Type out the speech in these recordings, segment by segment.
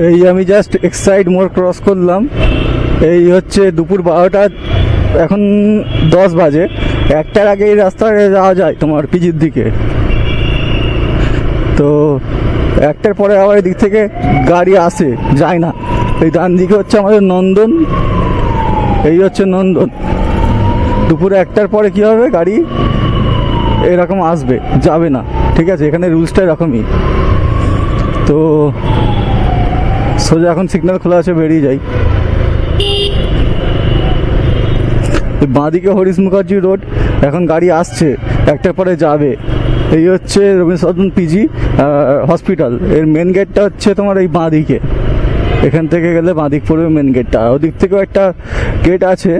এই আমি just Exide মোড় ক্রস করলাম। এই হচ্ছে দুপুর 12টা, এখন 10 বাজে। 1টার আগে এই রাস্তায় যাওয়া যায় তোমার পিজির দিকে। তো 1টার পরে আবার এদিক থেকে গাড়ি আসে, যায় না। এই ডান দিকে হচ্ছে আমাদের নন্দন, এই হচ্ছে নন্দন। দুপুরে 1টার পরে কি হবে, গাড়ি এরকম আসবে, যাবে না। ঠিক আছে, এখানে রুলসটা এরকমই। তো সোজা এখন সিগন্যাল খোলা আছে, বেরিয়ে যাই। বাঁদিকে হরিশ মুখার্জি রোড, এখন গাড়ি আসছে, 1টার পরে যাবে। এই হচ্ছে রবীন্দ্র সদন পিজি হসপিটাল। এর মেন গেটটা হচ্ছে তোমার এই বাঁদিকে, এখান থেকে গেলে বাঁদিক পড়বে মেন গেটটা। ওদিক থেকেও একটা গেট আছে,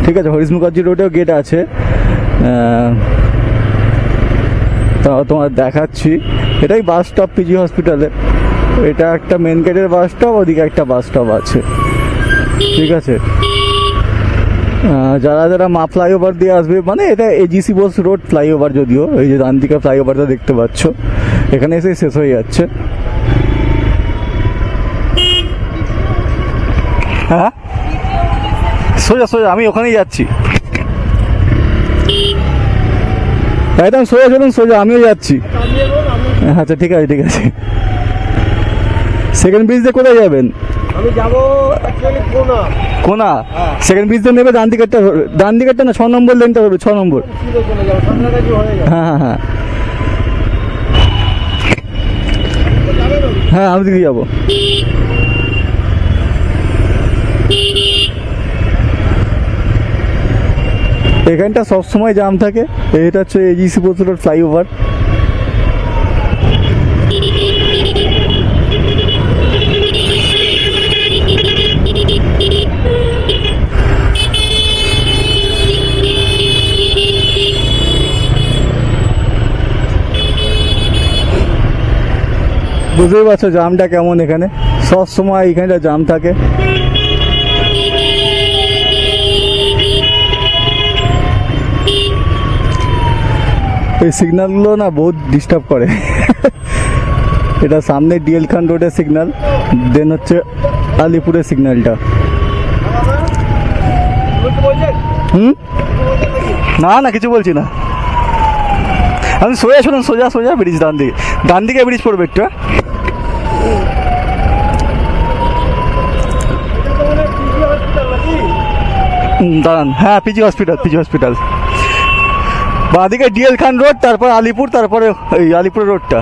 ঠিক আছে, হরিশ মুখার্জি রোডেও গেট আছে। তাও তোমার দেখাচ্ছি। এটাই বাস স্টপ পিজি হসপিটালে। এটা একটা মেন গেটের বাস স্টপ, ওদিকে একটা বাস স্টপ আছে। ঠিক আছে, যারা যারা মা ফ্লাইওভার দিয়ে আসবে, মানে এটা এজিসি বোস রোড ফ্লাইওভার, যদিও এই যে ডান দিকে ফ্লাইওভারটা দেখতে পাচ্ছ, এখানে এসে শেষ হয়ে যাচ্ছে। হ্যাঁ, সোজা সোজা আমি ওখানেই যাচ্ছি, একদম সোজা চলুন, সোজা আমিও যাচ্ছি। আচ্ছা ঠিক আছে, ঠিক আছে। সেকেন্ড ব্রিজ দিয়ে কোথায় যাবেন? আমি যাবো কোনা। কোনা? সেকেন্ড ব্রিজ দিয়ে নেবে ডান দিকেরটা, ডান দিকেরটা না, 6 নম্বর লেনটা হবে, 6 নম্বর। হ্যাঁ হ্যাঁ হ্যাঁ হ্যাঁ, আমি দিকে যাবো। এখানটা সবসময় জাম থাকে। এটা হচ্ছে এজিসি বোস রোড ফ্লাইওভার। বুঝতেই পারছো জামটা কেমন এখানে, সব সময় এখানটা জাম থাকে। এই সিগন্যালগুলো না বহুত ডিস্টার্ব করে। এটা সামনে ডিএল খান রোডের সিগন্যাল, দেন হচ্ছে আলিপুরের সিগন্যালটা। না না, কিছু বলছি না। আমি সোজা শুনুন, সোজা সোজা ব্রিজ, ডান দিকে, ডান দিকে ব্রিজ পড়বে একটু। দাঁড়ান, হ্যাঁ পিজি হসপিটাল, পিজি হসপিটাল। বাঁদিকে ডিএল খান রোড, তারপর আলিপুর, তারপরে এই আলিপুর রোডটা।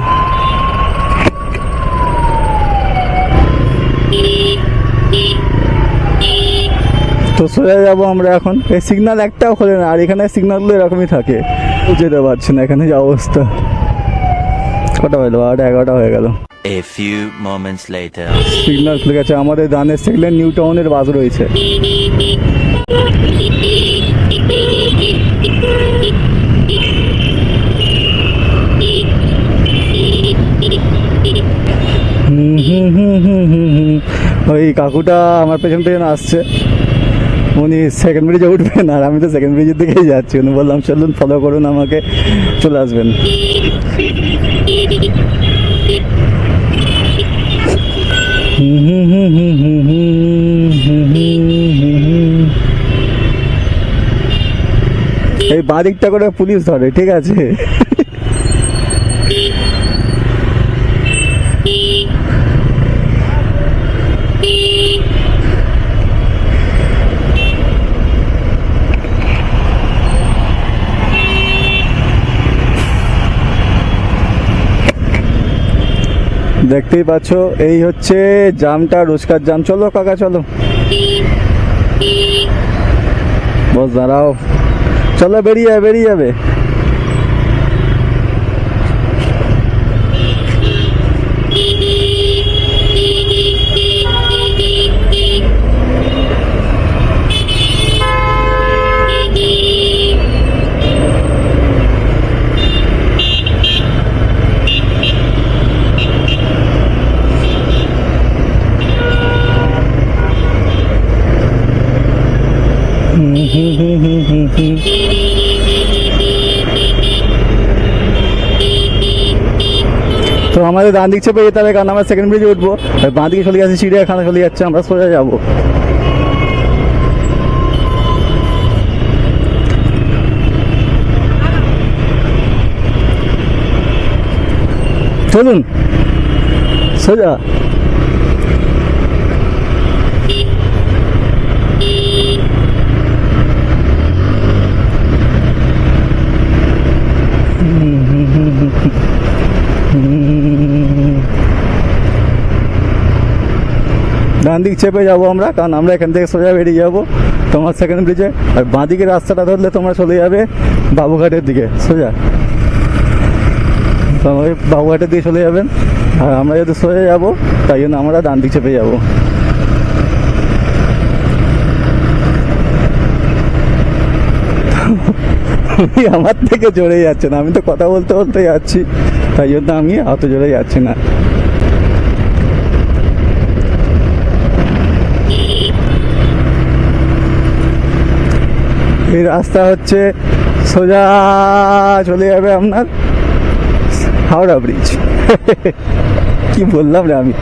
তো সোজা যাবো আমরা এখন। এই সিগন্যাল একটাও খোলে না, আর এখানে সিগন্যালগুলো এরকমই থাকে, যেতে পারছি না। এখানে যে অবস্থা, কটা হলো, 11টা হয়ে গেল। A few moments later. Signal খুলে গেছে। আমাদের ডানের সেগলেন নিউ টাউনের বাস রয়েছে। ওই কাকুটা আমার পেছন পেছন আসছে, উনি সেকেন্ড ব্রিজে উঠবেন, আর আমি তো সেকেন্ড ব্রিজের দিকেই যাচ্ছি। উনি বললাম চলুন ফলো করুন আমাকে, চলে আসবেন। এই বাঁদিকটা করে পুলিশ ধরে, ঠিক আছে। দেখতেই পাচ্ছ এই হচ্ছে জামটা, রোজকার জাম। চলো কাকা চলো, বস দাঁড়াও, চলো বেরিয়ে যাবে, বেরিয়ে যাবে। আমাদের ডান দিক চেপে যেতে হবে, কারণ আমরা সেকেন্ড ব্রিজে উঠবো। আর বাঁ দিকে চলে যাচ্ছে চিড়িয়াখানা, চলে যাচ্ছে, আমরা সোজা যাবো। চলুন সোজা। ডান দিক চেপে যাবো আমরা, কারণ আমরা এখান থেকে সোজা বেরিয়ে যাবো তোমার সেকেন্ড ব্রিজে। আর বাঁ দিকে রাস্তাটা ধরলে তোমরা চলে যাবে বাবুঘাটের দিকে সোজা। তোমার বাবুঘাটের দিকে চলে যাবেন, আর আমরা যেহেতু সোজা যাবো তাই জন্য আমরা ডান দিক চেপে যাবো। আমি আমার থেকে জোরে যাচ্ছে না, আমি তো কথা বলতে বলতে যাচ্ছি, তাই জন্য আমি অত জোরে যাচ্ছি না। এই রাস্তা হচ্ছে সোজা চলে যাবে আপনার হাওড়া ব্রিজ। কি বললাম রে আমি,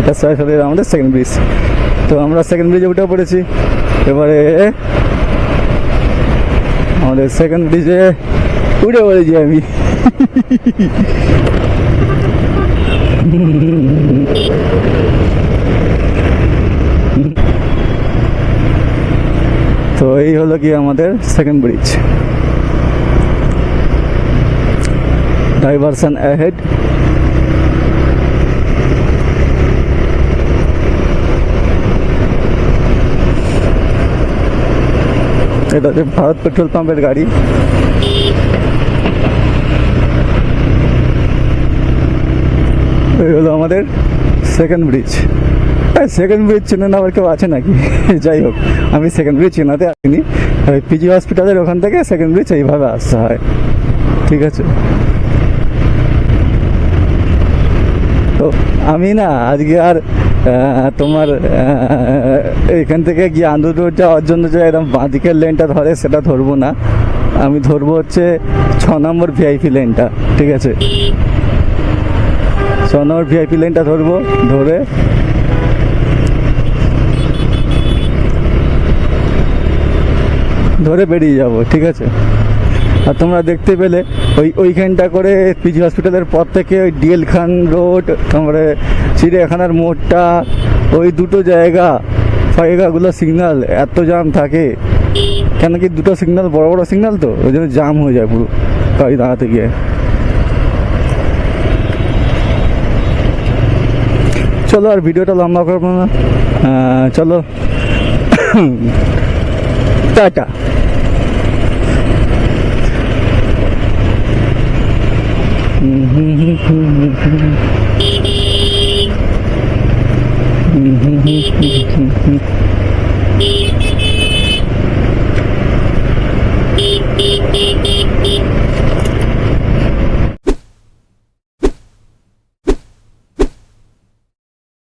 এটা সোজা চলে যাবে আমাদের সেকেন্ড ব্রিজ। তো আমরা সেকেন্ড ব্রিজে উঠে পড়েছি। এবারে আমাদের সেকেন্ড ব্রিজে উঠে পড়েছি আমি। তো এই হলো কি আমাদের সেকেন্ড ব্রিজ। Diversion ahead. এটা হচ্ছে ভারত পেট্রোল পাম্পের গাড়ি। এই হলো আমাদের সেকেন্ড ব্রিজ। সেকেন্ড ব্রিজ চেনে না আবার কেউ আছে নাকি? যাই হোক, আমি সেকেন্ড ব্রিজ চেনাতে আসিনি। পিজি হসপিটালের ওখান থেকে সেকেন্ড ব্রিজ এইভাবে আসতে হয়, ঠিক আছে? তো আমি না আজকে আর তোমার এখান থেকে গিয়ে আন্দুর রোড যাওয়ার জন্য যে একদম বাঁ দিকের লেনটা ধরে সেটা ধরবো না, আমি ধরবো হচ্ছে 6 নম্বর ভিআইপি লেনটা, ঠিক আছে? 6 নম্বর ভিআইপি লেনটা ধরবো, ধরে বেরিয়ে যাব, ঠিক আছে? আর তোমরা দেখতে পেলে ওইখানটা করে পিজি হসপিটালের পর থেকে ওই ডিএল খান রোড, তারপরে চিড়িয়াখানার মোড়টা, ওই দুটো জায়গাগুলো সিগন্যাল এত জাম থাকে কেন কি? দুটো সিগন্যাল বড় বড় সিগন্যাল, তো ওই জন্য জাম হয়ে যায় পুরো গাড়ি দাঁড়াতে গিয়ে। চলো আর ভিডিওটা লম্বা করবো না, চলো tata. Beep beep beep beep.